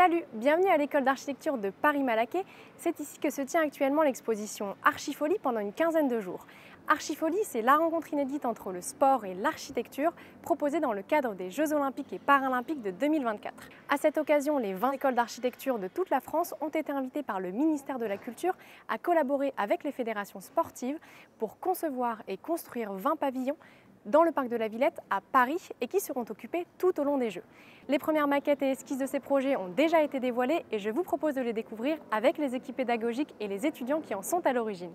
Salut, bienvenue à l'école d'architecture de Paris-Malaquais. C'est ici que se tient actuellement l'exposition Archifolie pendant une quinzaine de jours. Archifolie, c'est la rencontre inédite entre le sport et l'architecture proposée dans le cadre des Jeux Olympiques et Paralympiques de 2024. À cette occasion, les 20 écoles d'architecture de toute la France ont été invitées par le ministère de la Culture à collaborer avec les fédérations sportives pour concevoir et construire 20 pavillons dans le parc de la Villette à Paris et qui seront occupés tout au long des Jeux. Les premières maquettes et esquisses de ces projets ont déjà été dévoilées et je vous propose de les découvrir avec les équipes pédagogiques et les étudiants qui en sont à l'origine.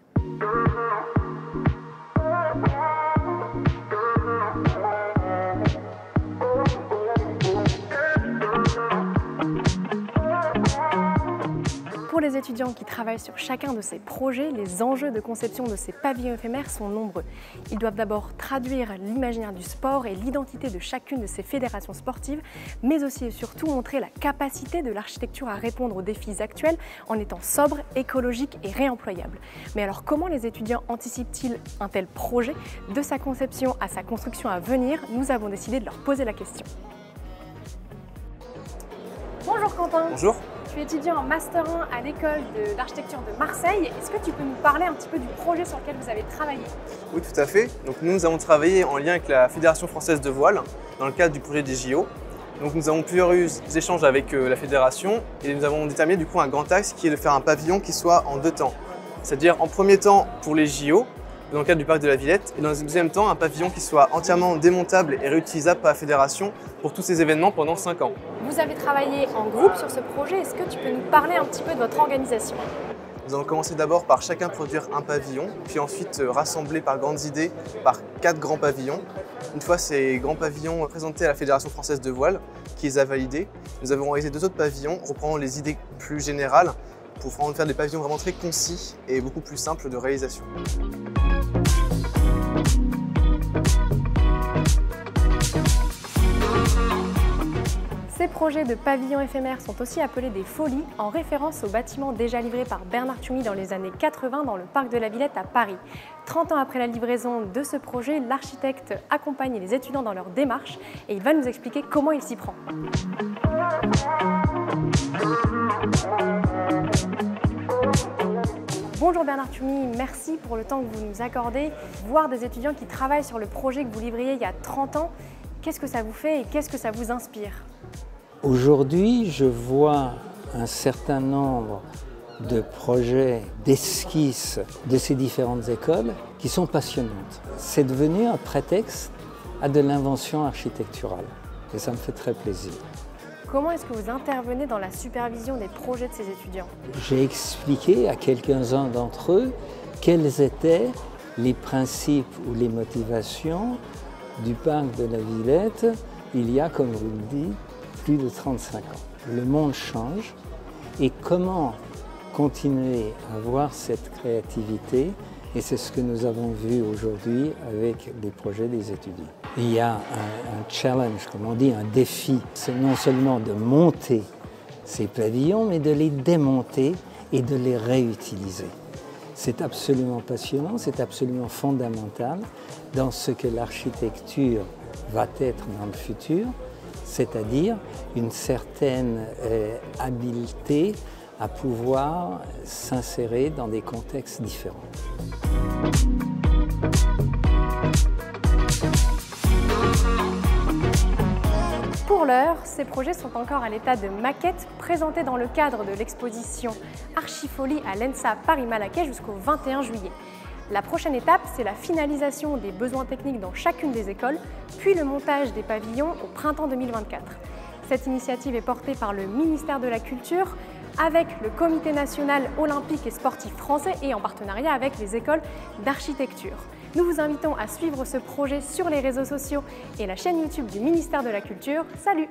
Pour les étudiants qui travaillent sur chacun de ces projets, les enjeux de conception de ces pavillons éphémères sont nombreux. Ils doivent d'abord traduire l'imaginaire du sport et l'identité de chacune de ces fédérations sportives, mais aussi et surtout montrer la capacité de l'architecture à répondre aux défis actuels en étant sobre, écologique et réemployable. Mais alors comment les étudiants anticipent-ils un tel projet? De sa conception à sa construction à venir, nous avons décidé de leur poser la question. Bonjour Quentin. Bonjour. Tu es étudiant en Master 1 à l'école d'architecture de Marseille. Est-ce que tu peux nous parler un petit peu du projet sur lequel vous avez travaillé? Oui, tout à fait. Donc, nous avons travaillé en lien avec la Fédération française de voile dans le cadre du projet des JO. Donc, nous avons plusieurs échanges avec la fédération et nous avons déterminé du coup un grand axe qui est de faire un pavillon qui soit en deux temps. C'est-à-dire en premier temps pour les JO, dans le cadre du parc de la Villette, et dans un deuxième temps un pavillon qui soit entièrement démontable et réutilisable par la fédération pour tous ces événements pendant 5 ans. Vous avez travaillé en groupe sur ce projet, est-ce que tu peux nous parler un petit peu de votre organisation? Nous allons commencer d'abord par chacun produire un pavillon, puis ensuite rassembler par grandes idées par 4 grands pavillons. Une fois ces grands pavillons présentés à la Fédération française de voile, qui les a validés, nous avons réalisé 2 autres pavillons reprenant les idées plus générales pour faire des pavillons vraiment très concis et beaucoup plus simples de réalisation. Ces projets de pavillons éphémères sont aussi appelés des folies en référence aux bâtiments déjà livrés par Bernard Tschumi dans les années 80 dans le parc de la Villette à Paris. 30 ans après la livraison de ce projet, l'architecte accompagne les étudiants dans leur démarche et il va nous expliquer comment il s'y prend. Bonjour Bernard Tschumi, merci pour le temps que vous nous accordez. Voir des étudiants qui travaillent sur le projet que vous livriez il y a 30 ans, qu'est-ce que ça vous fait et qu'est-ce que ça vous inspire? Aujourd'hui, je vois un certain nombre de projets, d'esquisses de ces différentes écoles qui sont passionnantes. C'est devenu un prétexte à de l'invention architecturale et ça me fait très plaisir. Comment est-ce que vous intervenez dans la supervision des projets de ces étudiants? J'ai expliqué à quelques-uns d'entre eux quels étaient les principes ou les motivations du parc de la Villette il y a, comme vous le dites, plus de 35 ans. Le monde change et comment continuer à avoir cette créativité, et c'est ce que nous avons vu aujourd'hui avec les projets des étudiants. Il y a un challenge, comme on dit, un défi. C'est non seulement de monter ces pavillons, mais de les démonter et de les réutiliser. C'est absolument passionnant, c'est absolument fondamental dans ce que l'architecture va être dans le futur, c'est-à-dire une certaine habileté à pouvoir s'insérer dans des contextes différents. Pour l'heure, ces projets sont encore à l'état de maquette présentés dans le cadre de l'exposition Archifolie à l'ENSA Paris-Malaquais jusqu'au 21 juillet. La prochaine étape, c'est la finalisation des besoins techniques dans chacune des écoles, puis le montage des pavillons au printemps 2024. Cette initiative est portée par le ministère de la Culture, avec le Comité national olympique et sportif français et en partenariat avec les écoles d'architecture. Nous vous invitons à suivre ce projet sur les réseaux sociaux et la chaîne YouTube du ministère de la Culture. Salut!